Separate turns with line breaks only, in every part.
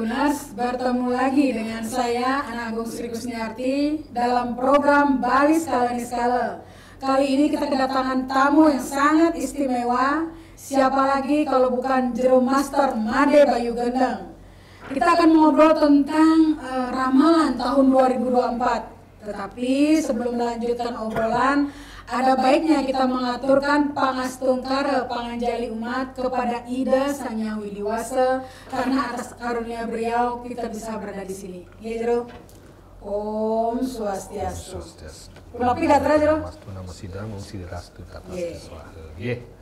Tribuners, bertemu lagi dengan saya Ana Agung Sri Kusniarti dalam program Bali Skala Niskala. Kali ini kita kedatangan tamu yang sangat istimewa. Siapa lagi kalau bukan Jero Master Made Bayu Gendeng. Kita akan ngobrol tentang ramalan tahun 2024. Tetapi sebelum melanjutkan obrolan, ada baiknya kita mengaturkan pangastungkara panganjali umat kepada Ida Sang Hyang Widiwasa, karena atas karunia beliau kita bisa berada di sini. Ya Jero. Om Swastiastu. Kunapi gatra Jero?
Mastu nama sidang Om Sidirastu tata swaha.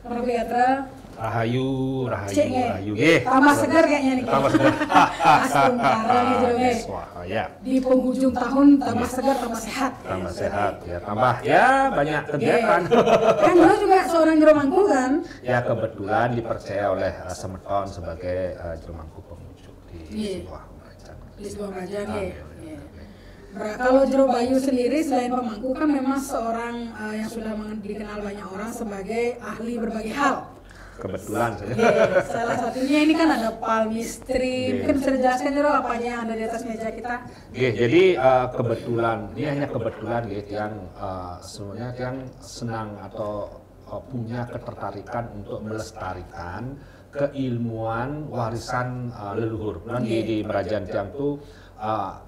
Kunapi gatra?
Rahayu, rahayu.
Tambah segar kayaknya nih.
Tambah segar.
Astungkara nih Jero.
Swaha ya.
Di penghujung tahun tambah segar, tambah sehat.
Tambah sehat ya, tambah ya banyak kegiatan.
Kan lo juga seorang Jero Mangku kan?
Ya kebetulan dipercaya oleh Semeton sebagai Jero Mangku pengujuk di sebuah kerajaan.
Di sebuah kerajaan ya. Kalau Jero Bayu sendiri selain pemangku kan memang seorang yang sudah dikenal banyak orang sebagai ahli berbagai hal.
Kebetulan saja.
Salah satunya ini kan ada palmistry. Mungkin bisa dijelaskan Jero apa aja yang ada di atas meja kita?
Jadi kebetulan, ini hanya kebetulan yang sebenarnya yang senang atau punya ketertarikan untuk melestarikan keilmuan warisan leluhur. Dan di Merajaan Tiang itu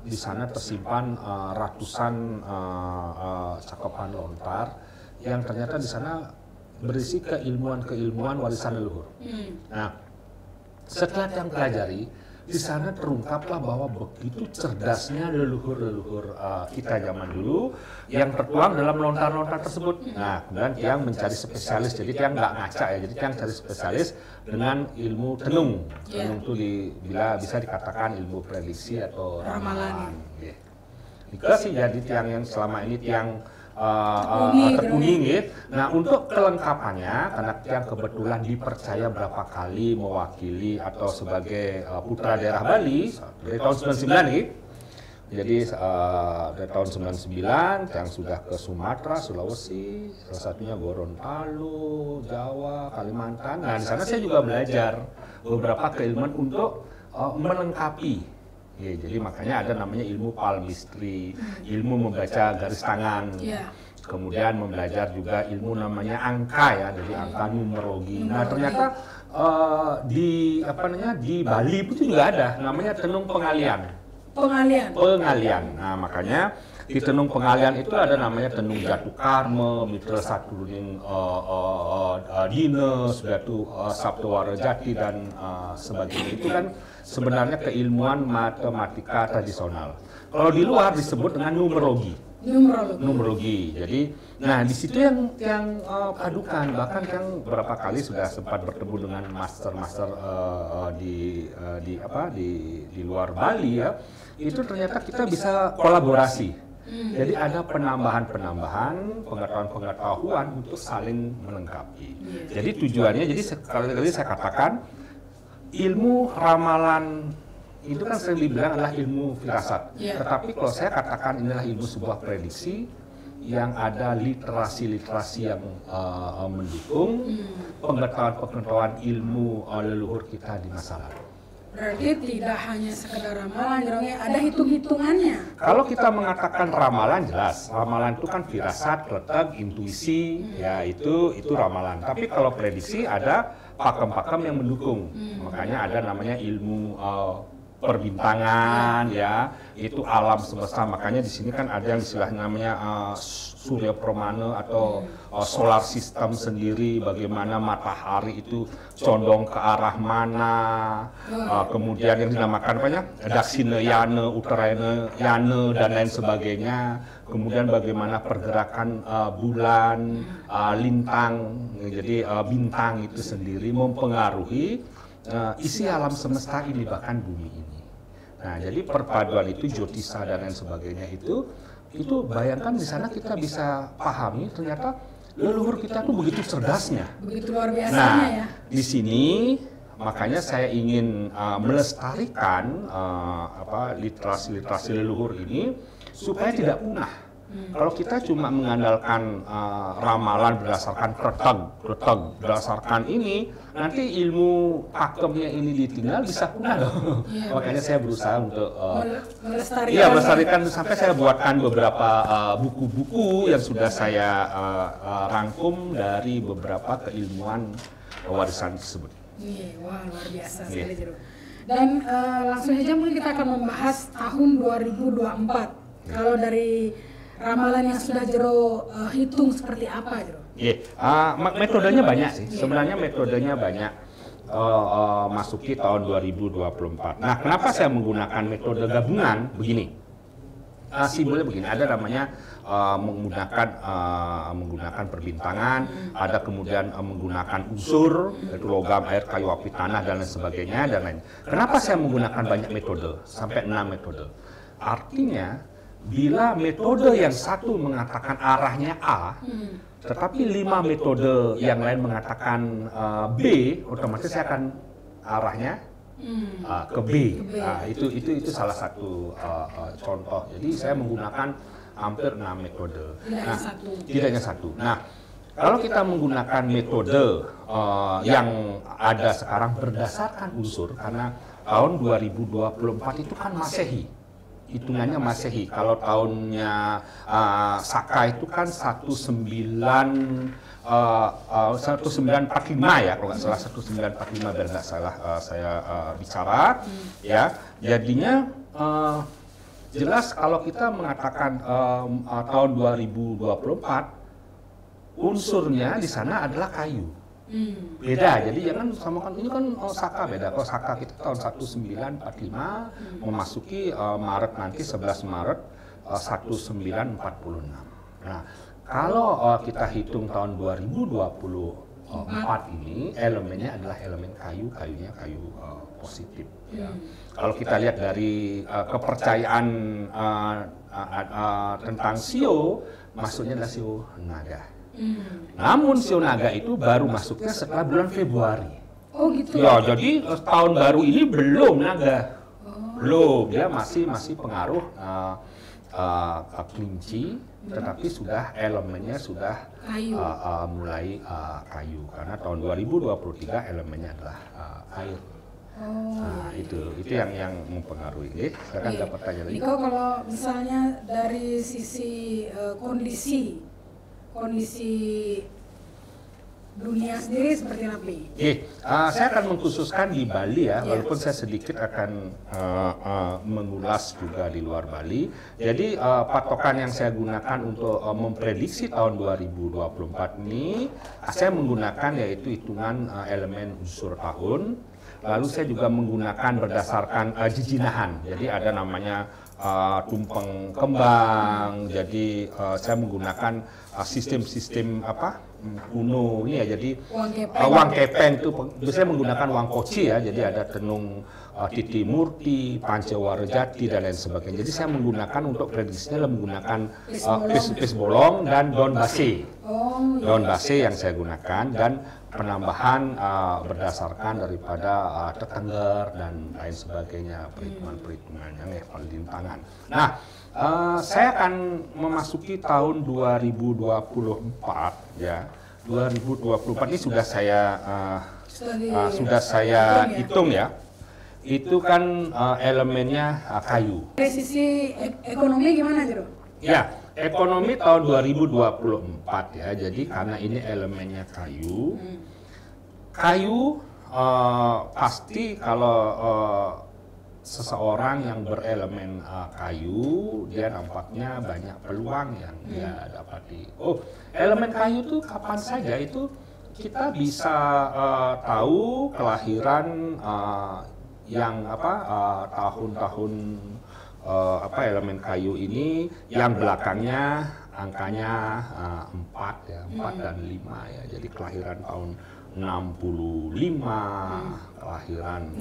di sana tersimpan ratusan cakepan lontar yang ternyata di sana berisi keilmuan warisan leluhur. Nah, setelah yang pelajari, di sana terungkaplah bahwa begitu cerdasnya leluhur kita zaman dulu yang tertuang dalam lontar-lontar tersebut. Nah, kemudian Tiang mencari spesialis, jadi Tiang nggak ngaca ya, jadi Tiang cari spesialis dengan ilmu tenung. Tenung itu bila bisa dikatakan ilmu prediksi atau ramalan. Dikasih jadi Tiang yang selama ini Tiang tekuni gitu. Nah, untuk kelengkapannya, karena Tiang kebetulan dipercaya berapa kali mewakili atau sebagai putra daerah Bali dari tahun 99 gitu. Jadi dari tahun 99 Tiang sudah ke Sumatera, Sulawesi, salah satunya Gorontalo, Jawa, Kalimantan. Nah, di sana saya juga belajar beberapa keilmuan untuk melengkapi. Ya, jadi makanya ada namanya ilmu palmistry, ilmu membaca garis tangan, kemudian membelajar juga ilmu namanya angka ya, jadi angka numerologi. Nah ternyata di Bali itu juga ada namanya tenung pengalian. Nah makanya di tenung pengalian itu ada namanya tenung Jatuh Karma, Mitra Saturuning Dines, Jatuh Sabtowara Jati dan sebagainya. Itu kan sebenarnya keilmuan matematika tradisional. Kalau di luar disebut dengan numerologi. Jadi, nah di situ yang padukan. Bahkan yang berapa kali sudah sempat bertemu dengan master di luar Bali ya. Itu ternyata kita bisa kolaborasi. Jadi ada penambahan pengetahuan untuk saling melengkapi. Jadi tujuannya, jadi sekali lagi saya katakan, ilmu ramalan itu kan sering dibilang adalah ilmu firasat. Tetapi kalau saya katakan inilah ilmu sebuah prediksi yang ada literasi yang mendukung pengetahuan ilmu leluhur kita di masa lalu.
Berarti tidak hanya sekedar ramalan, ada hitung-hitungannya.
Kalau kita mengatakan ramalan, jelas ramalan itu kan firasat, letak, intuisi, ya itu ramalan. Tapi kalau prediksi ada pakem-pakem yang mendukung. Makanya ada namanya ilmu perbintangan ya, itu alam semesta. Makanya di sini kan ada yang istilahnya namanya Surya Pramana atau solar system sendiri, bagaimana matahari itu condong ke arah mana. Kemudian yang dinamakan apanya? Daksina Yana, Uttarayana Yana dan lain sebagainya. Kemudian bagaimana pergerakan bulan, lintang, jadi bintang itu sendiri mempengaruhi isi alam semesta ini, bahkan bumi ini. Nah, jadi perpaduan itu Jyotisa dan lain sebagainya itu bayangkan di sana kita bisa pahami ternyata leluhur kita tuh begitu cerdasnya.
Begitu luar biasanya ya.
Di sini makanya saya ingin melestarikan literasi leluhur ini supaya tidak punah. Kalau kita cuma mengandalkan ramalan berdasarkan kretek, berdasarkan ini, nanti ilmu pakemnya ini ditinggal bisa punah dong. Makanya saya berusaha untuk melestarikan sampai saya buatkan beberapa buku-buku yang sudah saya rangkum dari beberapa keilmuan warisan tersebut.
Wah, luar biasa sekali, Jero. Dan langsung saja mungkin kita akan membahas tahun 2024. Kalau dari ramalan yang sudah Jero hitung seperti apa, Jero?
Metodenya banyak sih. Sebenarnya metodenya banyak. Masuki tahun 2024. Nah, kenapa saya menggunakan metode gabungan? Begini. Simbolnya begini. Ada namanya menggunakan perbintangan, ada kemudian menggunakan unsur, yaitu logam, air, kayu, api, tanah, dan lain sebagainya, dan lain. Kenapa saya menggunakan banyak metode? Sampai 6 metode. Artinya, bila metode yang satu mengatakan arahnya A, tetapi 5 metode yang lain mengatakan B, otomatis saya akan arahnya ke B. Nah, itu salah satu contoh. Jadi saya menggunakan hampir 6 metode. Tidak hanya satu. Nah, kalau kita menggunakan metode yang ada sekarang berdasarkan unsur, karena tahun 2024 itu kan Masehi. Hitungannya Masehi. Kalau tahunnya Saka itu kan 1945 ya, kalau nggak salah 1945 biar nggak salah saya bicara ya. Jadinya jelas kalau kita mengatakan tahun 2024 unsurnya di sana adalah kayu. Beda, jadi jangan samakan ini kan Saka beda. Kalau Saka kita tahun 1945 memasuki Maret nanti 11 Maret 1946. Nah, kalau kita hitung tahun 2024 ini elemennya adalah elemen kayu, kayunya kayu positif. Ya. Kalau kita lihat dari kepercayaan tentang Shio, maksudnya adalah Shio naga. Namun Shio naga itu baru masuknya setelah bulan Februari.
Oh gitu.
Ya, jadi tahun baru ini belum naga. Belum, dia masih pengaruh kelinci, tetapi sudah elemennya sudah mulai kayu. Karena tahun 2023 elemennya adalah air. Nah, itu yang mempengaruhi. Saya kan dapat tanya lagi.
Niko, kalau misalnya dari sisi kondisi dunia sendiri seperti apa?
Saya akan mengkhususkan di Bali ya, walaupun saya sedikit akan mengulas juga di luar Bali. Jadi patokan yang saya gunakan untuk memprediksi tahun 2024 ini, saya menggunakan yaitu hitungan elemen unsur tahun. Lalu saya juga menggunakan berdasarkan jijinahan. Jadi ada namanya tumpeng kembang. Jadi saya menggunakan sistem kuno ini ya. Jadi wang kepeng itu biasanya menggunakan wang koci ya. Jadi ada tenung titi murti, pancawara jati dan lain sebagainya. Jadi saya menggunakan untuk prediksinya menggunakan pis bolong dan daun base. Daun base yang saya gunakan dan penambahan berdasarkan daripada tetengger dan lain sebagainya, perhitungan yang lintangan. Nah, saya akan memasuki tahun 2024 ya. 2024 ini sudah saya hitung ya. Itu kan elemennya kayu.
Dari sisi ekonomi gimana, Jero?
Ya, ekonomi tahun 2024 ya. Jadi karena ini elemennya kayu. Kayu pasti kalau seseorang yang berelemen kayu, dia nampaknya banyak peluang yang dia dapati. Elemen kayu itu kapan saja itu kita bisa tahu kelahiran yang tahun-tahun elemen kayu ini yang belakangnya angkanya 4 ya, 4 dan 5 ya. Jadi kelahiran tahun 65, kelahiran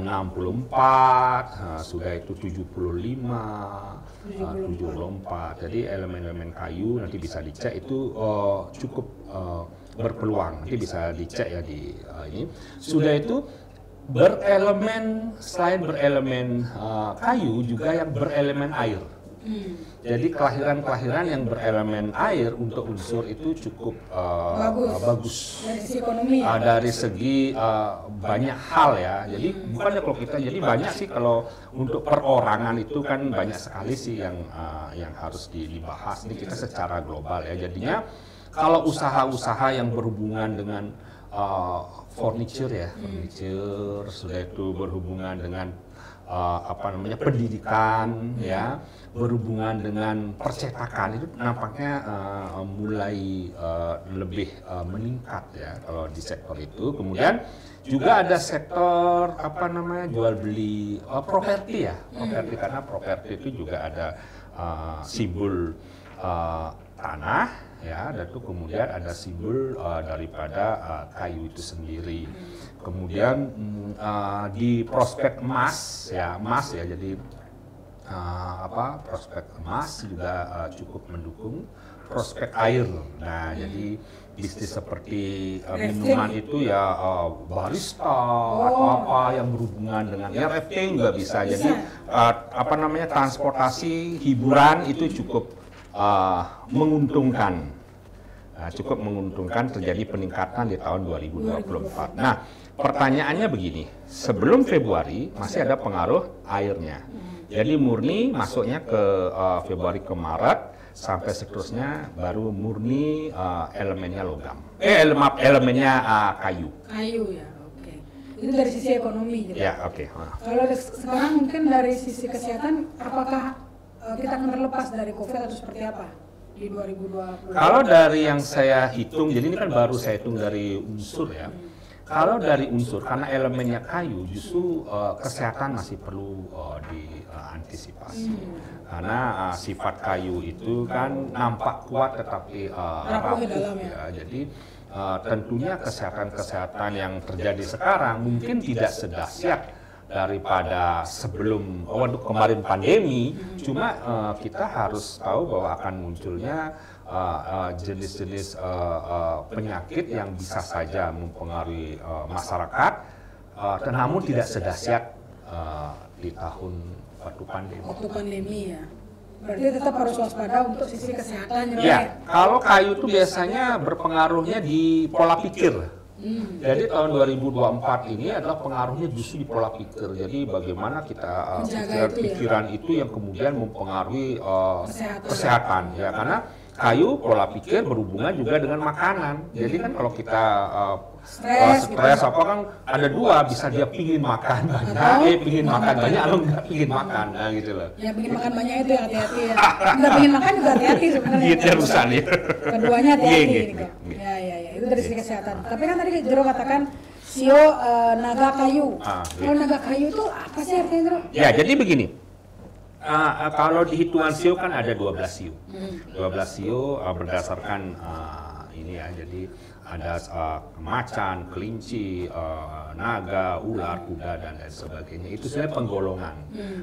64, sudah itu 75, 74. Jadi elemen-elemen kayu nanti bisa dicek itu cukup berpeluang. Nanti bisa dicek ya di ini. Sudah itu selain berelemen kayu juga yang berelemen air. Jadi kelahiran-kelahiran yang berelemen air untuk unsur itu cukup bagus.
Dari sisi ekonomi ya?
Dari segi banyak hal ya. Jadi bukannya kalau kita, jadi banyak sih kalau untuk perorangan itu kan banyak sekali sih yang harus dibahas. Ini kita secara global ya. Jadinya kalau usaha-usaha yang berhubungan dengan furniture ya, furniture, sudah itu berhubungan dengan pendidikan ya, berhubungan dengan percetakan, itu nampaknya mulai lebih meningkat ya kalau di sektor itu. Kemudian juga ada sektor jual beli properti ya, properti, karena properti itu juga ada simbol tanah ya, dan itu kemudian ada simbol daripada kayu itu sendiri. Kemudian di prospek emas ya, jadi prospek emas juga cukup mendukung prospek air. Nah, jadi bisnis seperti minuman itu ya barista atau apa yang berhubungan dengan ya rafting juga bisa. Jadi transportasi hiburan itu cukup menguntungkan. Cukup menguntungkan, terjadi peningkatan di tahun 2024. Nah, pertanyaannya begini, sebelum Februari masih ada pengaruh airnya. Jadi murni masuknya ke Februari ke Maret sampai seterusnya baru murni elemennya logam. Elemennya kayu.
Kayu ya, oke. Itu dari sisi ekonomi gitu.
Ya, oke.
Kalau sekarang mungkin dari sisi kesehatan, apakah kita akan terlepas dari COVID atau seperti apa di 2020?
Kalau dari yang saya hitung, jadi ini kan baru saya hitung dari unsur ya. Kalau dari unsur, karena elemennya kayu, justru kesehatan masih perlu diantisipasi. Karena sifat kayu itu kan nampak kuat tetapi rapuh ya. Jadi tentunya kesehatan yang terjadi sekarang mungkin tidak sedahsyat daripada sebelum kemarin pandemi. Cuma kita harus tahu bahwa akan munculnya jenis-jenis penyakit yang bisa saja mempengaruhi masyarakat, namun tidak sedahsyat di tahun waktu pandemi.
Waktu pandemi ya. Berarti tetap harus waspada untuk sisi kesehatan.
Ya, kalau kayu itu biasanya berpengaruhnya di pola pikir. Jadi tahun 2024 ini adalah pengaruhnya justru di pola pikir. Jadi bagaimana kita pikiran itu yang kemudian mempengaruhi kesehatan ya, karena kayu pola pikir berhubungan juga dengan makanan. Jadi kan kalau kita stres apa kan ada dua, bisa dia pingin makan banyak, pingin makan banyak atau enggak pingin makan, nah gitu loh.
Ya pingin makan banyak itu ya hati-hati ya. Enggak pingin makan juga hati-hati sebenarnya.
Gitu urusan ya.
Keduanya hati-hati ini kok. Ya itu dari sisi kesehatan. Tapi kan tadi Jero katakan sio naga kayu. Kalau naga kayu itu apa sih artinya, Jero?
Ya, jadi begini. Kalau di hitungan sio kan ada 12 sio. 12 sio berdasarkan ini ya, jadi ada macan, kelinci, naga, ular, kuda, dan lain sebagainya. Itu sebenarnya penggolongan.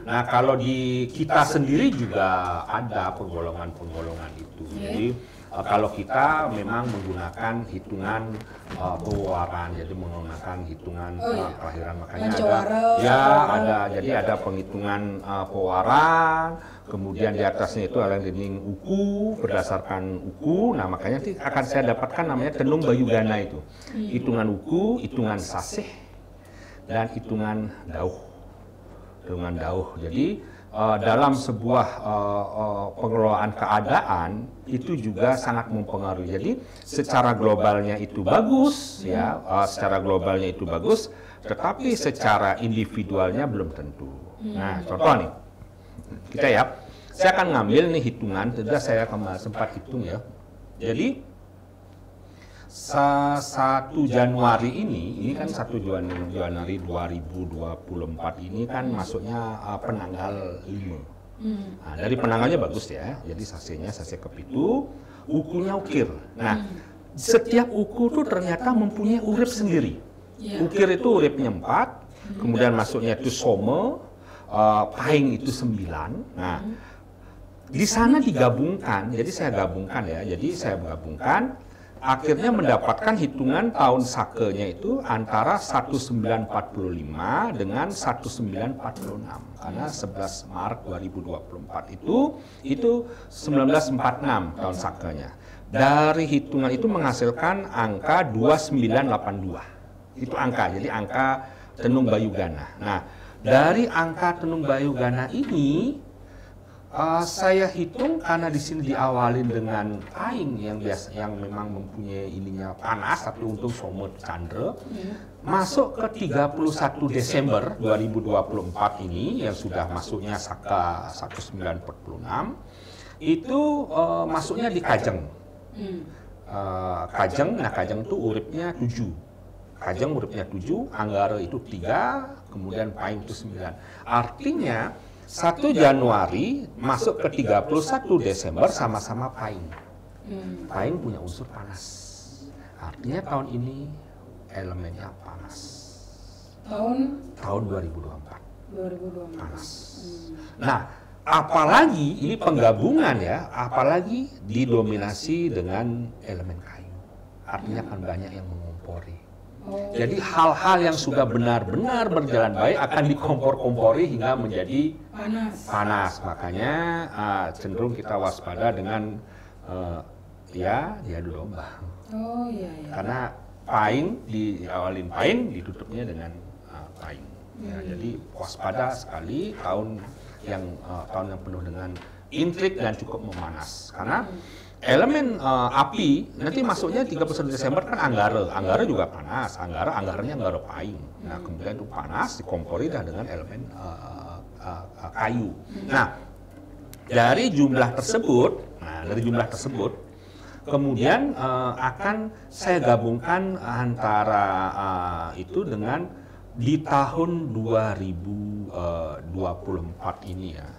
Nah, kalau di kita sendiri juga ada penggolongan-penggolongan itu. Jadi kalau kita memang menggunakan hitungan pewaran, jadi menggunakan hitungan kelahiran, makanya jadi ada penghitungan pewaran, kemudian di atasnya itu ada dinding uku berdasarkan uku. Nah, makanya akan saya dapatkan namanya tenung bayugana itu. Hitungan uku, hitungan sasih, dan hitungan dauh. Jadi dalam sebuah pengelolaan keadaan itu juga sangat mempengaruhi. Jadi secara globalnya itu bagus ya, tetapi secara individualnya belum tentu. Nah, contoh nih, saya akan ngambil nih hitungan, sudah saya sempat hitung ya. Jadi 1 Januari ini kan 1 Januari 2024 ini kan masuknya penanggal 5. Nah, dari penanggalnya bagus ya, jadi sasenya sase kepitu, ukunya ukir. Nah, setiap uku tuh ternyata mempunyai urip sendiri. Ukir itu uripnya 4, kemudian masuknya itu some, pahing itu 9. Nah, di sana digabungkan, jadi saya gabungkan akhirnya mendapatkan hitungan tahun sakenya itu antara 1945 dengan 1946 karena 11 Maret 2024 itu 1946 tahun sakenya. Dari hitungan itu menghasilkan angka 2982. Itu angka, jadi angka Tenung Bayugana. Nah, dari angka Tenung Bayugana ini saya hitung karena di sini diawalin dengan paing yang biasa, yang memang mempunyai ininya panas, tapi untung somut Chandra. Masuk ke 31 Desember 2024 ini yang sudah masuknya Saka 1946 itu masuknya di Kajeng. Kajeng, nah Kajeng itu uripnya 7. Kajeng uripnya 7, Anggara itu 3, kemudian Paing itu 9. Artinya 1 Januari masuk ke 31 Desember sama-sama Paing. Paing punya unsur panas. Artinya tahun ini elemennya panas. Tahun 2024. Panas. Nah, apalagi ini penggabungan ya, apalagi didominasi dengan elemen kayu. Artinya akan banyak yang mengompori. Jadi hal-hal yang sudah benar-benar berjalan baik akan dikompor-kompori hingga menjadi panas. Makanya cenderung kita waspada dengan diadu domba. Karena paing diawalin paing, ditutupnya dengan paing. Ya, jadi waspada sekali tahun yang penuh dengan intrik dan cukup memanas. Karena elemen api nanti masuknya 31 Desember kan Anggara juga panas, Anggaranya Anggara Paing. Nah, kemudian itu panas dikompori dengan elemen kayu. Nah, dari jumlah tersebut kemudian akan saya gabungkan antara itu dengan di tahun 2024 ini ya.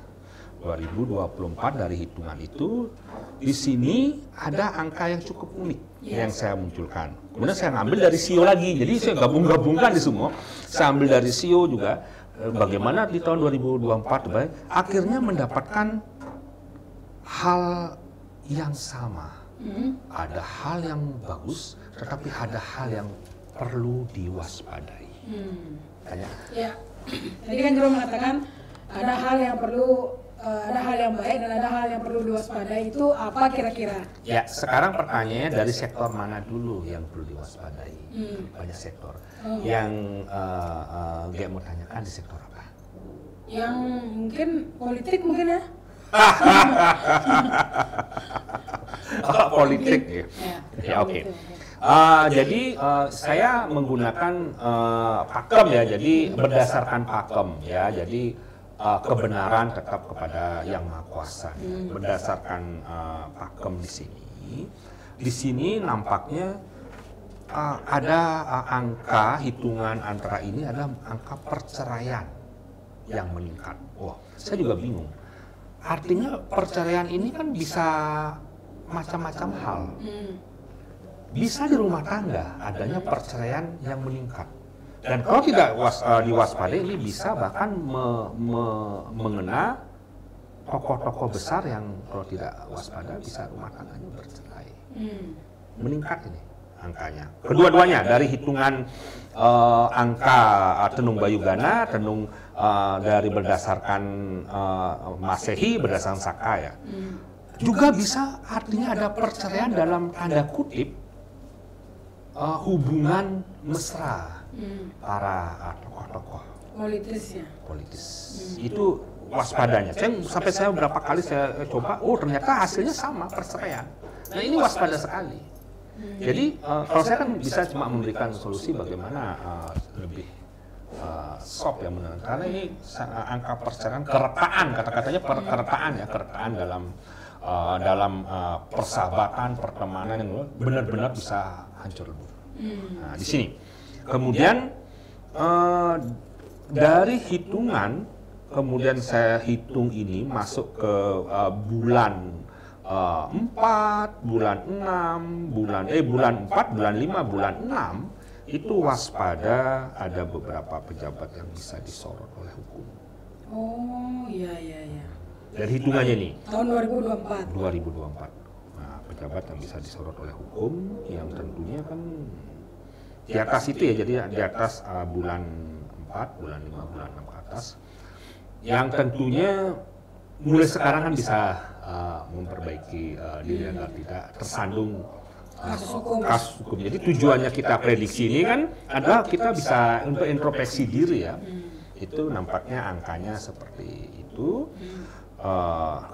2024 dari hitungan itu di sini ada angka yang cukup unik yang saya munculkan. Kemudian saya ngambil dari SIO lagi, jadi saya gabungkan di semua. Saya ambil dari SIO juga bagaimana di tahun 2024 akhirnya mendapatkan hal yang sama. Ada hal yang bagus, tetapi ada hal yang perlu diwaspadai.
Ya, tadi kan Jero mengatakan ada hal yang perlu ada hal yang baik dan ada hal yang perlu diwaspadai, itu apa kira-kira?
Ya, sekarang pertanyaannya dari sektor mana dulu yang perlu diwaspadai? Banyak sektor. Yang Gia mau tanyakan di sektor apa?
Yang mungkin politik mungkin ya?
Politik ya. Ya, oke. Jadi saya menggunakan pakem ya, jadi berdasarkan pakem ya, jadi kebenaran tetap kepada Yang Maha Kuasa. Berdasarkan pakem di sini nampaknya ada angka hitungan antara ini ada angka perceraian yang meningkat. Wah, saya juga bingung. Artinya perceraian ini kan bisa macam-macam hal. Bisa di rumah tangga adanya perceraian yang meningkat. Dan kalau tidak diwaspadai ini bisa bahkan mengena tokoh-tokoh besar yang kalau tidak waspada bisa rumah tangganya bercerai. Meningkat ini angkanya. Kedua-duanya dari hitungan angka Tenung Bayugana, Tenung dari berdasarkan Masehi, berdasarkan Saka ya. Juga bisa artinya ada perceraian dalam tanda kutip hubungan mesra para tokoh-tokoh politis. Itu waspadanya. Sampai saya beberapa kali saya coba, ternyata hasilnya sama, perceraian. Nah, ini waspada sekali. Jadi kalau saya kan bisa cuma memberikan solusi bagaimana lebih soft ya menurut, karena ini angka perceraian, keretaan, kata-katanya keretaan dalam persahabatan, pertemanan yang benar-benar bisa hancur lebur. Nah, di sini. Kemudian dari hitungan, kemudian saya hitung ini masuk ke bulan 4, bulan 6, bulan 4, bulan 5, bulan 6 itu waspada ada beberapa pejabat yang bisa disorot oleh hukum.
Oh, iya.
Dari hitungannya nih.
Tahun 2024.
2024. Nah, pejabat yang bisa disorot oleh hukum, yang tentunya kan di atas itu ya, jadi di atas bulan 4, bulan 5, bulan 6 ke atas, yang tentunya mulai sekarang kan bisa memperbaiki diri agar tidak tersandung kasus hukum. Jadi tujuannya kita prediksi ini kan adalah kita bisa untuk introspeksi diri ya. Itu nampaknya angkanya seperti itu.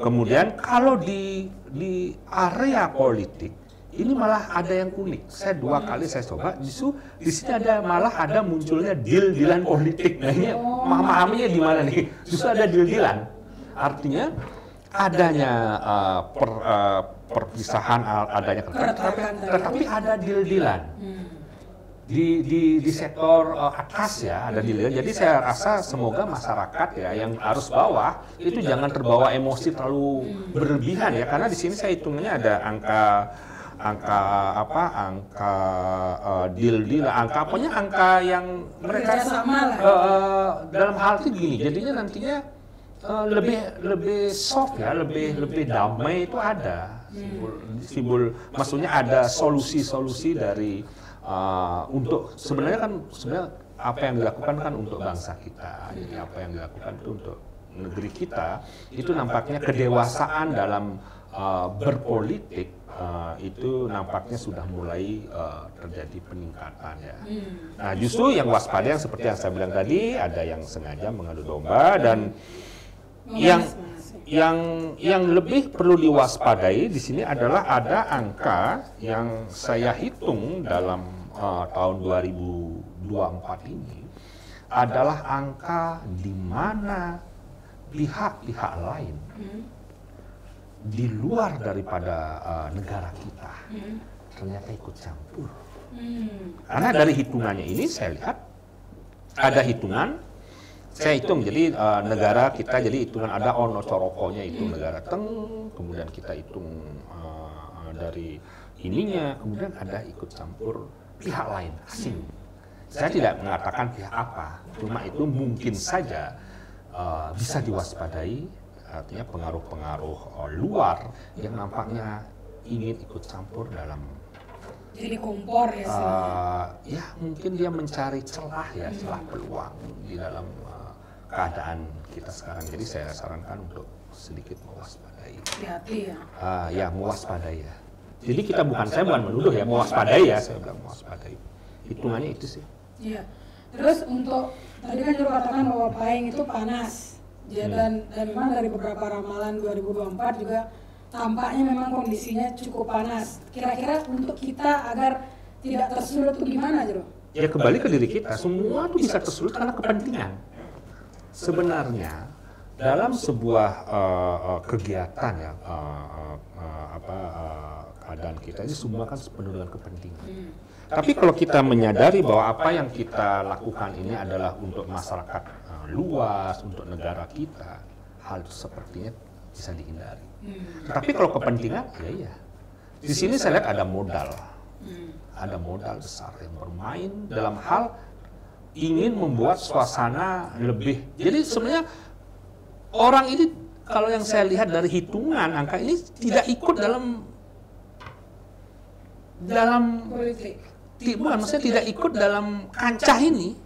Kemudian kalau di area politik ini malah ada yang unik. Saya 2 kali saya coba, justru di sini malah ada munculnya deal-dealan politik. Nah ini memahaminya di mana nih? Justru ada deal-dealan. Artinya adanya perpisahan, adanya tetapi ada deal-dealan. Di sektor atas ya ada deal. Jadi saya rasa semoga masyarakat ya yang arus bawah itu jangan terbawa emosi terlalu berlebihan ya, karena di sini saya hitungannya ada angka deal, angka yang mereka dalam hal itu gini, jadinya nantinya lebih soft ya, lebih damai itu ada simbol maksudnya ada solusi dari untuk sebenarnya apa yang dilakukan kan untuk bangsa kita, jadi apa yang dilakukan itu untuk negeri kita, itu nampaknya kedewasaan dalam berpolitik itu nampaknya sudah mulai terjadi peningkatan ya. Nah justru yang waspada yang seperti yang saya bilang tadi, ada yang sengaja mengadu domba, dan yang lebih perlu diwaspadai di sini adalah ada angka yang saya hitung dalam tahun 2024 ini adalah angka di mana pihak-pihak lain di luar daripada negara kita ternyata ikut campur. Karena dari hitungannya ini saya lihat ada hitungan. Saya hitung, jadi negara kita, jadi hitungan ada ono corokonya itu negara kemudian kita hitung dari ininya, kemudian ada ikut campur pihak lain asing. Saya tidak mengatakan pihak apa, cuma itu mungkin saja bisa diwaspadai, artinya pengaruh-pengaruh luar yang nampaknya ingin ikut campur dalam.
Jadi kompor ya
ya mungkin dia mencari celah ya, celah peluang di dalam keadaan kita sekarang. Jadi saya sarankan untuk sedikit mewaspadai.
Hati-hati ya.
Ya mewaspadai ya. Jadi kita saya bukan menuduh ya, mewaspadai ya, saya bilang mewaspadai. Hitungannya itu sih.
Iya. Terus untuk tadi kan juga katakan bahwa Pahing itu panas. Ya, dan memang dari beberapa ramalan 2024 juga tampaknya memang kondisinya cukup panas. Kira-kira untuk kita agar tidak tersulut itu gimana, Jero?
Ya kembali ke diri kita, semua itu bisa tersulut karena kepentingan. Sebenarnya dalam sebuah kegiatan ya, keadaan kita ini semua kan penuh dengan kepentingan. Tapi kalau kita menyadari bahwa apa yang kita lakukan ini adalah untuk masyarakat luas, untuk negara kita, hal itu sepertinya bisa dihindari. Tapi kalau kepentingan, ya. Di sini saya lihat ada modal besar yang bermain dalam hal ingin membuat suasana lebih. Jadi sebenarnya orang ini kalau yang saya lihat dari hitungan angka ini tidak ikut dalam
politik.
Bukan, maksudnya tidak ikut dalam kancah ini.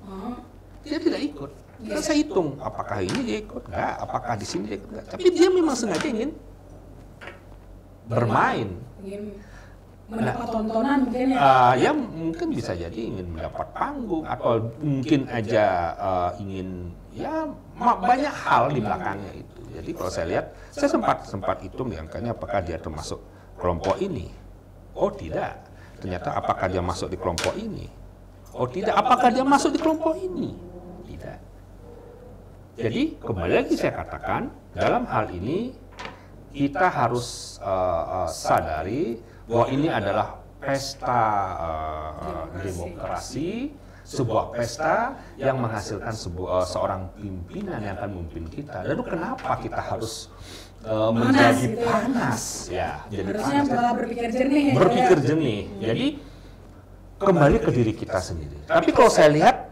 Dia tidak ikut. Kan saya hitung apakah ini dia ikut enggak, apakah di sini dia ikut enggak. Tapi dia memang sengaja ingin bermain.
Mendapat tontonan mungkin ya?
Ya mungkin bisa jadi ingin mendapat panggung atau mungkin aja ingin ya banyak hal di belakangnya itu. Jadi kalau saya lihat, saya sempat hitung ya angkanya apakah dia termasuk kelompok ini. Oh tidak. Ternyata apakah dia masuk di kelompok ini? Oh tidak. Apakah dia masuk di kelompok ini? Tidak. Jadi kembali lagi saya katakan dalam hal ini kita harus sadari bahwa ini adalah pesta demokrasi, sebuah pesta yang menghasilkan seorang pimpinan yang akan memimpin kita. Lalu kenapa kita harus menjadi panas? Ya, jadi
harusnya malah berpikir jernih.
Berpikir jernih. Jadi kembali ke diri kita sendiri. Tapi kalau saya lihat,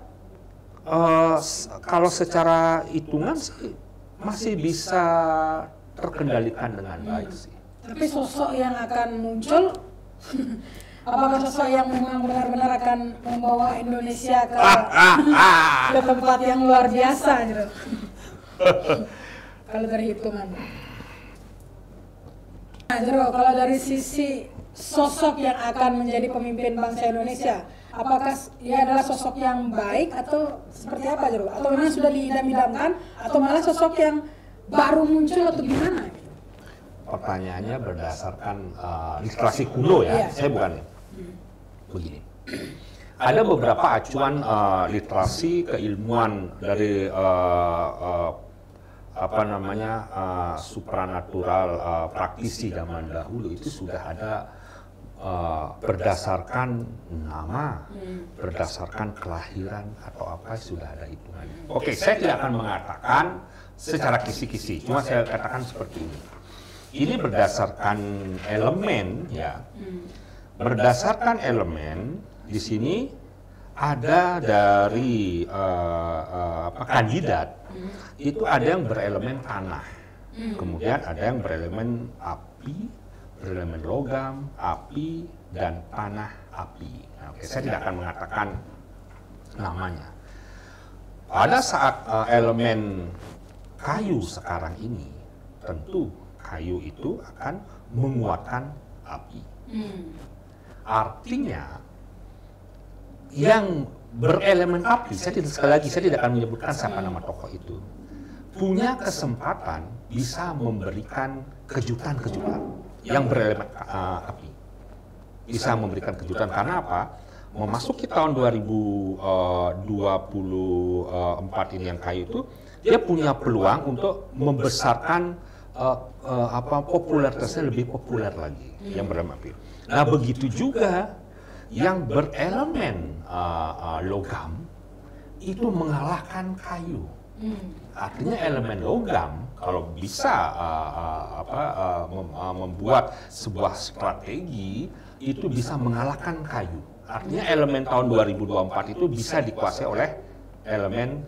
kalau secara hitungan sih masih bisa terkendalikan dengan baik sih.
Tapi sosok yang akan muncul, apakah sosok yang memang benar-benar akan membawa Indonesia ke tempat yang luar biasa gitu? Kalau dari hitungan. Nah, Jero, kalau dari sisi sosok yang akan menjadi pemimpin bangsa Indonesia, apakah ia adalah sosok yang baik atau seperti apa, Jero? Atau memang sudah diidam-idamkan atau malah sosok yang baru muncul atau gimana?
Pertanyaannya berdasarkan literasi kuno ya,
Iya.
saya bukan. Begini, ada beberapa acuan literasi keilmuan dari supranatural praktisi zaman dahulu itu sudah ada berdasarkan nama, berdasarkan kelahiran atau apa sudah ada hitungannya. Oke, saya tidak akan mengatakan secara kisi-kisi, cuma saya katakan seperti ini. Ini berdasarkan elemen ya. Berdasarkan elemen di sini ada dari kandidat itu ada yang berelemen tanah, kemudian ada yang berelemen api, berelemen logam, api dan tanah api. Nah, oke, saya tidak akan mengatakan namanya. Pada saat elemen kayu sekarang ini, tentu kayu itu akan menguatkan api. Artinya yang berelemen api, sekali lagi saya tidak akan menyebutkan siapa nama tokoh itu, punya kesempatan bisa memberikan kejutan-kejutan yang berelemen api. Bisa memberikan kejutan karena apa? Memasuki tahun 2024 ini yang kayu itu, dia punya peluang untuk membesarkan popularitasnya lebih populer lagi yang berelemen api. Nah begitu juga yang berelemen logam itu mengalahkan kayu. Artinya elemen logam kalau bisa membuat sebuah strategi itu bisa mengalahkan kayu. Artinya elemen tahun 2024 itu bisa dikuasai oleh elemen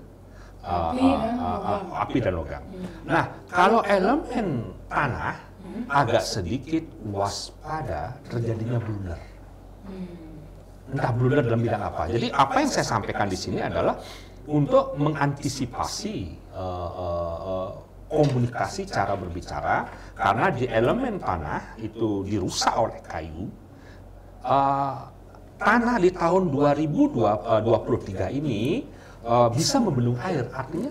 api dan logam. Nah, kalau elemen tanah agak sedikit waspada terjadinya blunder. Entah blunder dalam bidang apa. Jadi apa yang saya sampaikan di sini adalah untuk mengantisipasi komunikasi cara berbicara, karena di elemen tanah itu dirusak oleh kayu. Tanah di tahun 2023 ini bisa membendung air. Artinya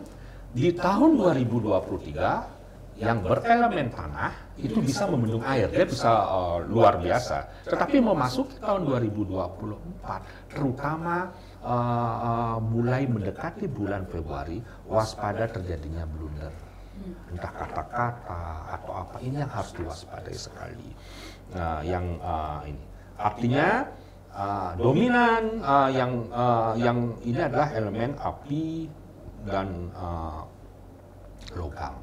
di tahun 2023 yang berelemen tanah itu bisa membendung air, dia bisa luar biasa. Tetapi memasuki tahun 2024, terutama mulai mendekati bulan Februari, waspada terjadinya blunder. Entah kata-kata atau apa, ini yang harus diwaspadai sekali. Ini artinya dominan yang ini adalah elemen api dan logam.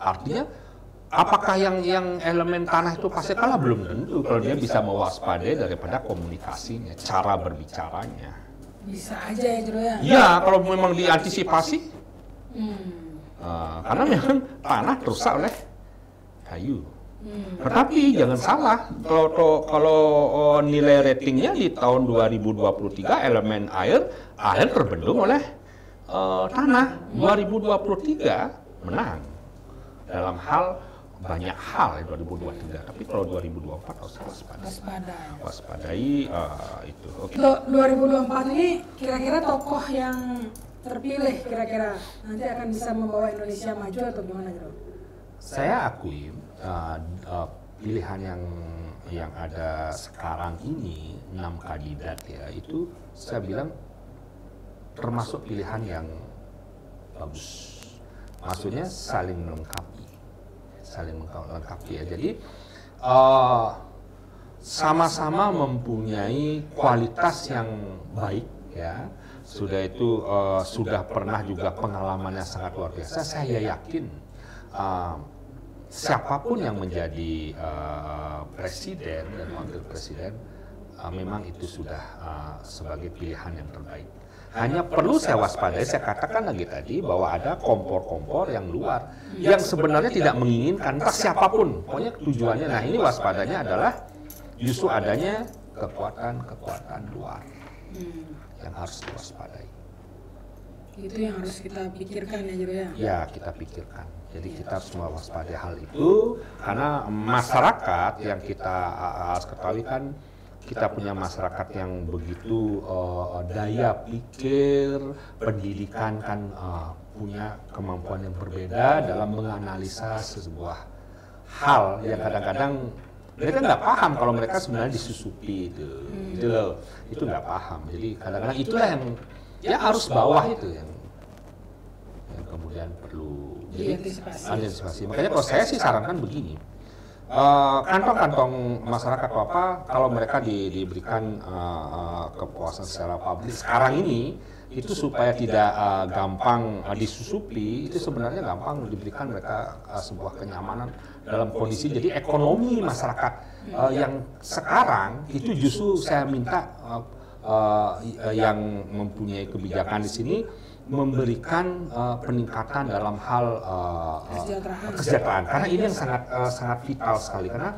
Artinya apakah yang elemen tanah itu pasti kalah? Belum tentu, kalau dia bisa mewaspadai daripada komunikasinya, cara berbicaranya.
Bisa aja ya Jero ya?
Iya, kalau memang diantisipasi. Karena memang tanah rusak oleh kayu. Tetapi jangan salah, kalau nilai ratingnya di tahun 2023 elemen air terbendung oleh tanah. 2023 menang dalam banyak hal 2023, tapi kalau 2024 harus waspadai itu. Okay.
Untuk 2024 ini kira-kira tokoh yang terpilih kira-kira nanti akan bisa membawa Indonesia maju atau gimana Jero?
Saya akui pilihan yang ada sekarang ini 6 kandidat ya, itu saya bilang termasuk pilihan yang bagus. Maksudnya saling melengkapi ya. Jadi sama-sama mempunyai kualitas yang baik ya. Sudah pernah juga pengalamannya sangat luar biasa. Saya yakin siapapun yang menjadi presiden dan wakil presiden memang itu sudah sebagai pilihan yang terbaik. Hanya perlu saya waspadai, saya katakan lagi tadi bahwa ada kompor-kompor yang luar yang sebenarnya tidak menginginkan entah siapapun, pokoknya tujuannya. Nah ini waspadanya adalah justru adanya kekuatan-kekuatan luar yang harus diwaspadai.
Itu yang harus kita pikirkan ya, Jero ya.
Ya, kita pikirkan. Jadi kita harus mewaspadai hal itu karena masyarakat yang kita harus ketahui kan, kita punya masyarakat yang begitu daya pikir, pendidikan kan punya kemampuan yang berbeda dalam menganalisa sebuah hal yang kadang-kadang mereka nggak paham kalau mereka sebenarnya disusupi itu loh, itu nggak paham. Jadi kadang-kadang itulah yang ya arus bawah itu yang kemudian perlu antisipasi. Makanya kalau saya sih sarankan begini. Kantong-kantong masyarakat apa kalau mereka diberikan kepuasan secara publik sekarang ini itu supaya tidak gampang disusupi, itu sebenarnya gampang diberikan mereka sebuah kenyamanan dalam kondisi jadi ekonomi masyarakat yang sekarang itu justru saya minta yang mempunyai kebijakan di sini memberikan peningkatan dalam hal kesejahteraan karena ini yang sangat vital sekali karena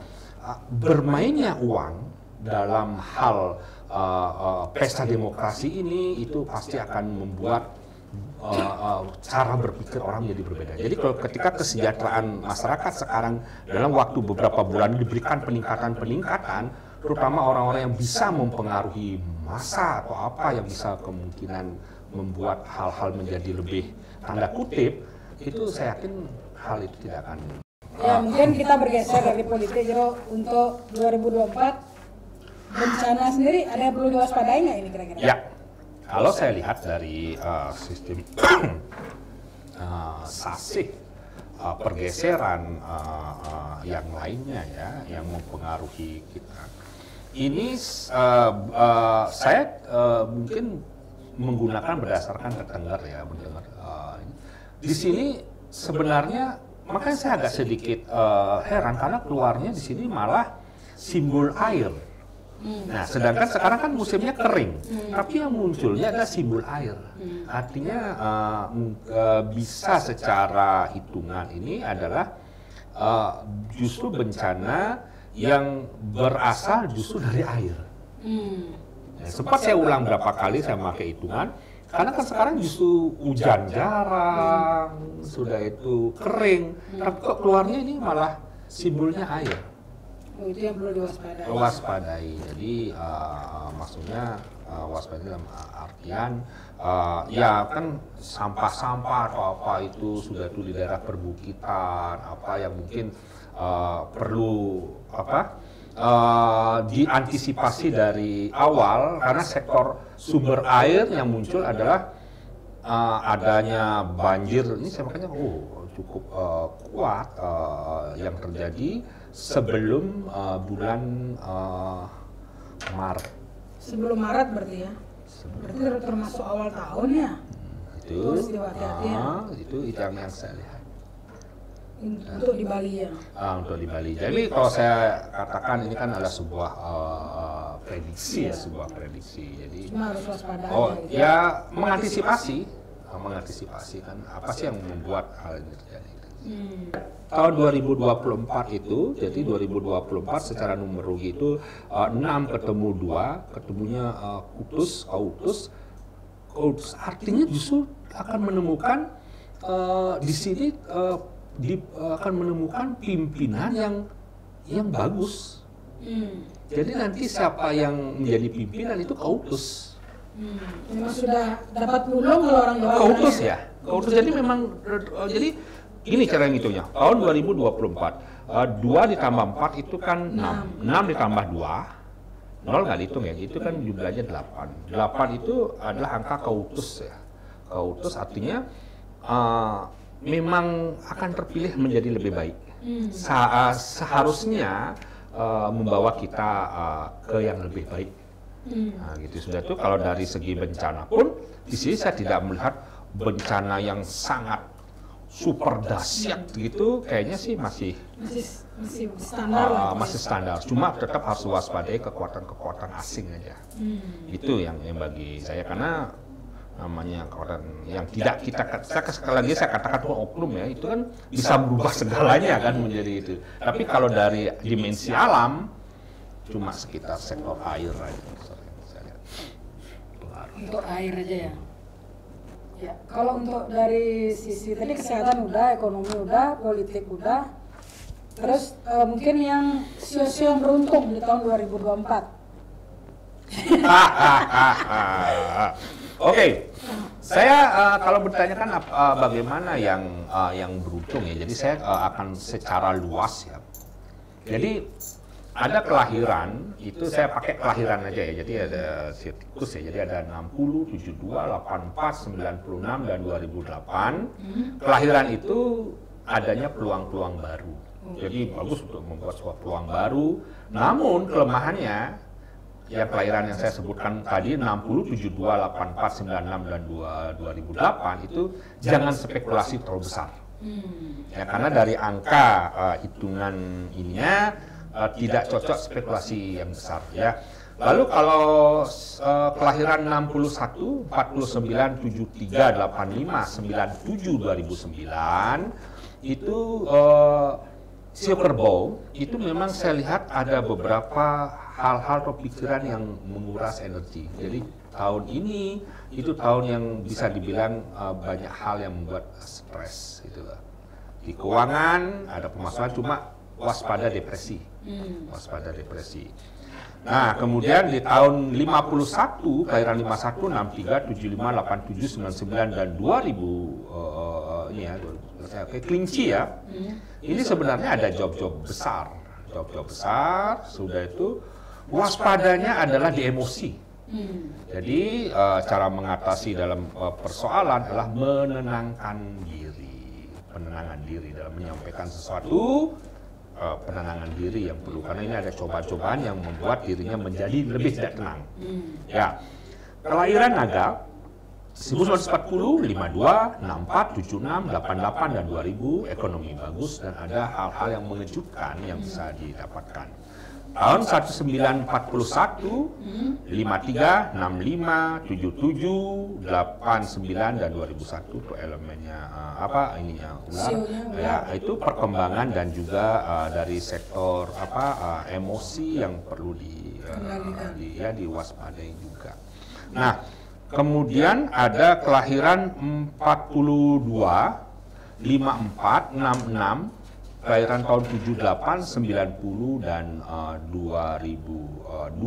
bermainnya uang dalam hal pesta demokrasi ini itu pasti akan membuat cara berpikir orang jadi berbeda. Jadi kalau ketika kesejahteraan masyarakat sekarang dalam waktu beberapa bulan diberikan peningkatan terutama orang-orang yang bisa mempengaruhi massa atau apa yang bisa kemungkinan membuat hal-hal menjadi lebih tanda kutip, itu saya yakin hal itu tidak akan.
Ya mungkin kita bergeser dari politik, Jero, untuk 2024 bencana sendiri ada yang perlu diwaspadai nggak ini kira-kira?
Ya, kalau saya lihat dari sistem SASIK, pergeseran yang lainnya ya, yang mempengaruhi kita. Ini saya mungkin menggunakan berdasarkan terdengar ya mendengar di sini sebenarnya makanya saya agak sedikit heran karena keluarnya di sini malah simbol air. Nah sedangkan sekarang kan musimnya kering tapi yang munculnya adalah simbol air. Artinya bisa secara hitungan ini adalah justru bencana yang berasal justru dari air. Ya, sempat saya ulang berapa kali saya pakai hitungan karena kan sekarang justru hujan jarang, sudah itu kering, tapi kok keluarnya ini malah simbolnya air.
Oh, itu yang perlu diwaspadai.
Waspadai. Jadi maksudnya waspadai dalam artian ya kan sampah-sampah atau apa itu sudah itu di daerah perbukitan apa yang mungkin perlu apa diantisipasi dari awal karena sektor sumber air yang muncul adalah adanya banjir ini saya makanya cukup kuat yang terjadi sebelum bulan Maret.
Sebelum Maret berarti ya? Berarti termasuk awal tahun ya?
Itu itu yang saya lihat.
Untuk di Bali ya?
Untuk di Bali. Jadi kalau saya katakan ini kan adalah sebuah prediksi ya, sebuah prediksi. Jadi
cuma harus waspada.
Ya mengantisipasi kan apa sih yang membuat hal ini terjadi. Tahun 2024 itu, jadi 2024 secara numerologi itu 6 ketemu 2, ketemunya Kautus artinya justru akan menemukan di sini akan menemukan pimpinan yang bagus. Jadi nanti siapa yang menjadi pimpinan itu Kautus.
Memang sudah dapat pulung kalau orang Jawa.
Kautus ya. Kautus jadi memang jadi ini cara ngitungnya. Tahun 2024 2 ditambah 4 itu kan 6. 6 ditambah 2 0 nggak dihitung ya. Itu kan jumlahnya 8. 8 itu adalah angka Kautus ya. Kautus artinya memang akan terpilih menjadi lebih baik. Seharusnya membawa kita ke yang lebih baik. Nah, gitu sudah tuh kalau dari segi bencana pun di sini saya tidak melihat bencana yang sangat super dahsyat gitu, kayaknya sih masih
standar lah.
Masih standar. Cuma tetap harus waspadai kekuatan-kekuatan asing aja. Itu yang bagi saya karena namanya koran yang tidak kita sekali lagi saya katakan itu oknum ya, itu kan bisa berubah segalanya kan menjadi itu. Tapi kalau dari dimensi alam cuma sekitar sektor air aja saya lihat.
Untuk air aja ya. Ya, kalau untuk dari sisi tadi kesehatan udah, ekonomi udah, politik udah, terus mungkin yang sio-sio yang beruntung di tahun 2024.
Oke, saya kalau bertanya kan bagaimana yang beruntung ya, jadi saya akan secara luas ya. Jadi ada kelahiran, itu saya pakai kelahiran aja ya, jadi ada siklus ya, jadi ada 60, 72, 84, 96, dan 2008. Kelahiran itu adanya peluang-peluang baru, jadi bagus untuk membuat sebuah peluang baru, namun kelemahannya yang kelahiran yang saya sebutkan tadi 60, 72, 84, 96, dan 2008 itu jangan spekulasi terlalu besar. Ya, karena dari angka hitungan ininya tidak cocok spekulasi yang besar ya. Lalu kalau kelahiran 61, 49, 73, 85, 97, 2009 itu sio kerbau itu memang saya lihat ada beberapa hal-hal atau pikiran yang menguras energi. Jadi tahun ini itu tahun yang bisa dibilang banyak hal yang membuat stres gitu lah. Di keuangan ada pemasukan, cuma waspada depresi. Waspada depresi. Nah, kemudian di tahun 51, kelahiran 51, 63, 75, 87, 99, dan 2000 ini ya, kelinci ya. Ini sebenarnya ada job-job besar. Job-job besar, sudah itu waspadanya adalah di emosi. Jadi cara mengatasi dalam persoalan adalah menenangkan diri, penenangan diri dalam menyampaikan sesuatu, penenangan diri yang perlu, karena ini ada cobaan-cobaan yang membuat dirinya menjadi lebih tidak tenang. Ya, kelahiran naga 1940, 52, 64, 76, 88, dan 2000 ekonomi bagus dan ada hal-hal yang mengejutkan yang bisa didapatkan. Tahun 1941, 53, 65, 77, 89, dan 2001 itu elemennya ular. Ya, itu perkembangan dan juga dari sektor emosi yang perlu diwaspadai juga. Nah, kemudian ada kelahiran 42, 54, 66, kelahiran tahun 78, 90, dan 2002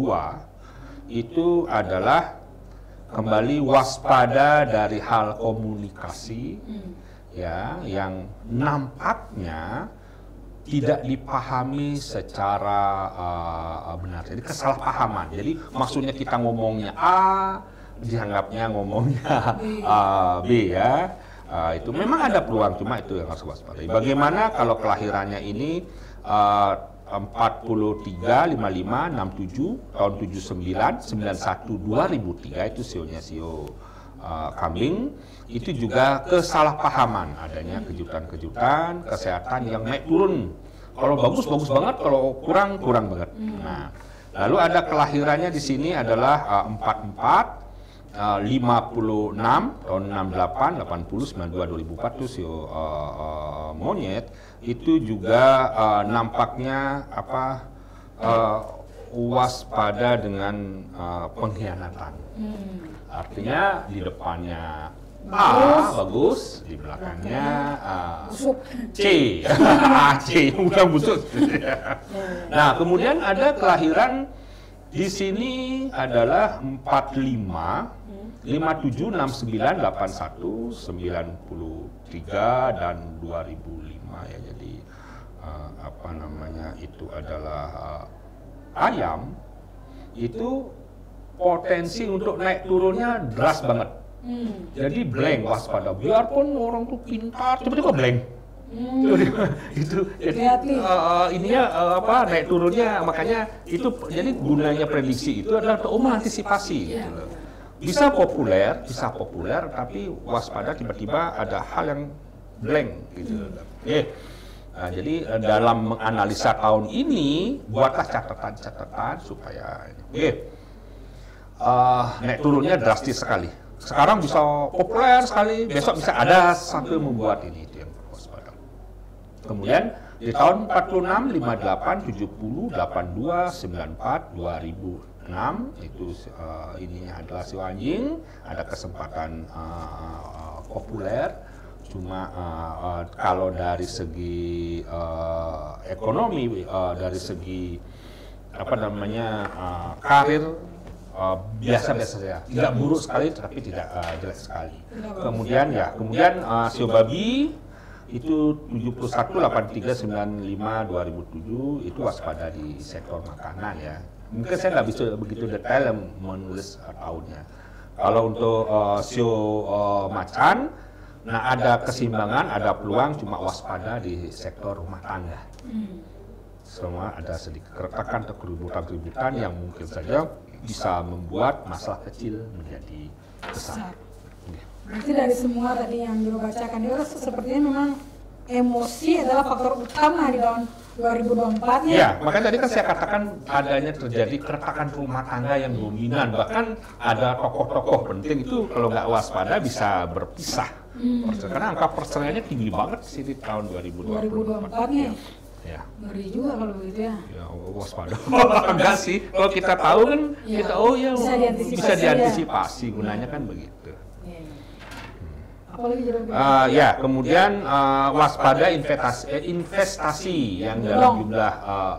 itu adalah kembali waspada dari hal komunikasi ya yang nampaknya tidak dipahami secara benar. Jadi kesalahpahaman. Jadi maksudnya kita ngomongnya A, dianggapnya ngomongnya B ya. Itu memang ada peluang, cuma itu yang harus waspadai. Bagaimana kalau kelahirannya ini 43, 55, 67, tahun 79, 91, 2003 itu sionya sio kambing, itu juga kesalahpahaman, adanya kejutan-kejutan kesehatan yang naik turun. Kalau bagus banget, kalau kurang banget. Nah, lalu ada kelahirannya di sini adalah 44, 56, tahun 68, 80, 92, 2004 itu sio monyet itu juga nampaknya waspada dengan pengkhianatan. Artinya di depannya bagus, di belakangnya C, C bukan busuk. Nah, kemudian ada kelahiran di sini adalah 45, 57, 69, 81, 93, dan 2005 ya. Jadi itu adalah ayam itu potensi untuk naik turunnya deras banget. Jadi blank waspada. Biarpun orang tuh pintar, tiba-tiba blank. Itu jadi naik turunnya, makanya itu jadi gunanya prediksi itu adalah untuk mengantisipasi gitu. Bisa populer tapi waspada tiba-tiba ada hal yang blank gitu. Nah, jadi dalam menganalisa tahun ini buatlah catatan-catatan supaya naik turunnya drastis sekali. sekarang bisa populer sekali, besok bisa ada sambil membuat ini, itu yang waspada. Kemudian di tahun 46, 58, 70, 82, 94, 2006 itu ininya adalah Siu Anjing, ada kesempatan populer. Cuma kalau dari segi ekonomi, dari segi apa namanya karir biasa-biasa saja, tidak buruk sekali, tapi tidak jelek sekali. Kemudian Siu Babi itu 71, 83, 95, 2007 itu waspada di sektor makanan ya. Mungkin saya nggak bisa begitu detail menulis tahunnya. Kalau untuk Siu Macan, nah ada keseimbangan, ada peluang, cuma waspada di sektor rumah tangga. Semua ada sedikit keretakan atau keributan-keributan yang mungkin saja bisa membuat masalah kecil menjadi besar.
Berarti dari semua tadi yang Jero bacakan, Jero sepertinya memang emosi adalah faktor utama di tahun 2024 ya?
Ya, makanya tadi kan saya katakan adanya terjadi keretakan rumah tangga yang dominan. Bahkan ada tokoh-tokoh penting itu kalau nggak waspada bisa berpisah. Karena angka perceraiannya tinggi banget sih di tahun 2024
nya.
Ya.
Ngeri juga kalau begitu ya.
Ya, waspada. Enggak sih, kalau kita tahu kan
ya,
kita bisa diantisipasi, gunanya kan begitu. Ya, kemudian waspada investasi yang dalam jumlah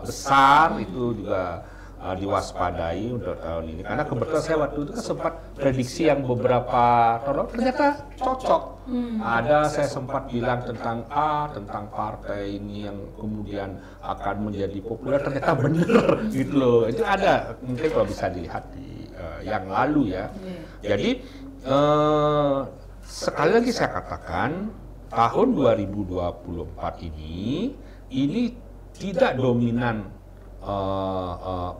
besar itu juga diwaspadai untuk tahun ini. Karena kebetulan saya waktu itu kan sempat prediksi yang beberapa tahun ternyata cocok. Ada saya sempat bilang tentang tentang partai ini yang kemudian akan menjadi populer, ternyata benar gitu loh. Itu ada, mungkin kalau bisa dilihat di yang lalu ya. Jadi sekali lagi saya katakan, tahun 2024 ini tidak dominan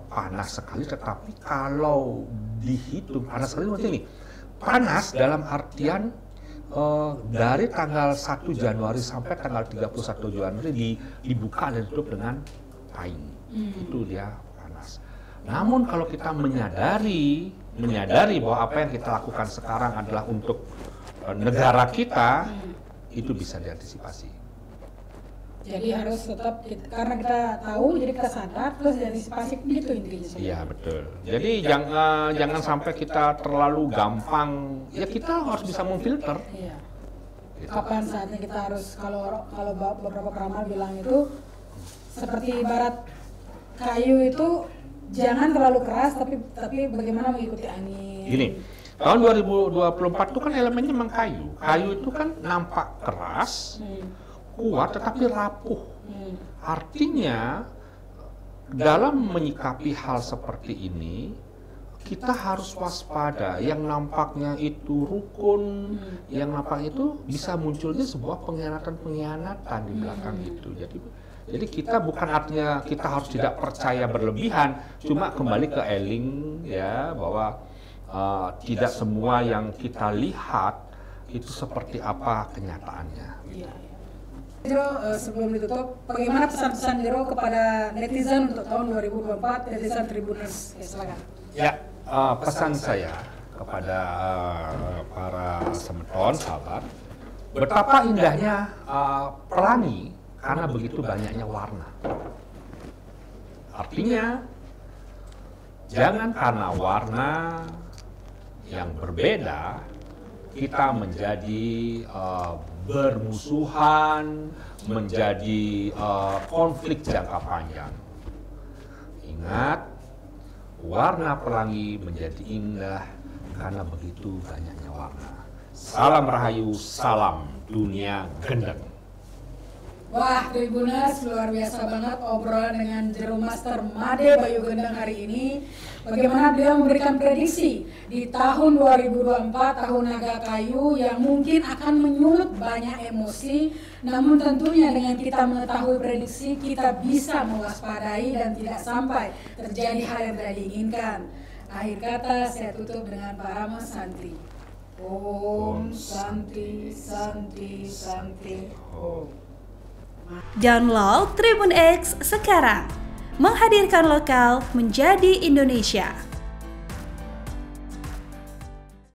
panas sekali, tetapi kalau dihitung panas sekali maksudnya ini, panas dalam artian dari tanggal 1 Januari sampai tanggal 31 Januari dibuka dan ditutup dengan pahing. Itu dia panas. Namun kalau kita menyadari bahwa apa yang kita lakukan sekarang adalah untuk negara kita, itu bisa diantisipasi.
Jadi harus tetap karena kita tahu, jadi kita sadar, terus diantisipasi gitu intinya.
Iya betul. Jadi jangan sampai kita terlalu gampang. Ya kita harus bisa memfilter.
Iya. Gitu. Kapan saatnya kita harus kalau beberapa peramal bilang itu seperti ibarat kayu itu jangan terlalu keras, tapi bagaimana mengikuti angin.
Gini. Tahun 2024 itu kan elemennya memang kayu. Kayu itu kan nampak keras, kuat, tetapi rapuh. Artinya, dalam menyikapi hal seperti ini, kita harus waspada. Yang nampaknya itu rukun, yang nampaknya itu bisa munculnya sebuah pengkhianatan di belakang itu. Jadi kita bukan artinya kita harus tidak percaya berlebihan, cuma kembali ke Eling ya, bahwa tidak semua yang kita lihat itu seperti apa kenyataannya.
Iya. Jero, sebelum ditutup, bagaimana pesan-pesan Jero kepada netizen untuk tahun 2024, netizen Tribuners? Ya, silakan.
Ya, pesan saya kepada para semeton, sahabat, betapa indahnya pelangi karena begitu banyaknya warna. Artinya, jangan karena warna yang berbeda kita menjadi bermusuhan, menjadi konflik jangka panjang. Ingat, warna pelangi menjadi indah karena begitu banyaknya warna. Salam Rahayu, salam dunia gendeng.
Wah, Tribuners, luar biasa banget obrolan dengan Jero Master Made Bayu Gendeng hari ini. Bagaimana beliau memberikan prediksi di tahun 2024, tahun naga kayu yang mungkin akan menyulut banyak emosi. Namun tentunya dengan kita mengetahui prediksi, kita bisa mewaspadai dan tidak sampai terjadi hal yang tidak diinginkan. Akhir kata saya tutup dengan Parama Santi. Om Santi, Santi, Santi, Om.
Download Tribun X sekarang, menghadirkan lokal menjadi Indonesia.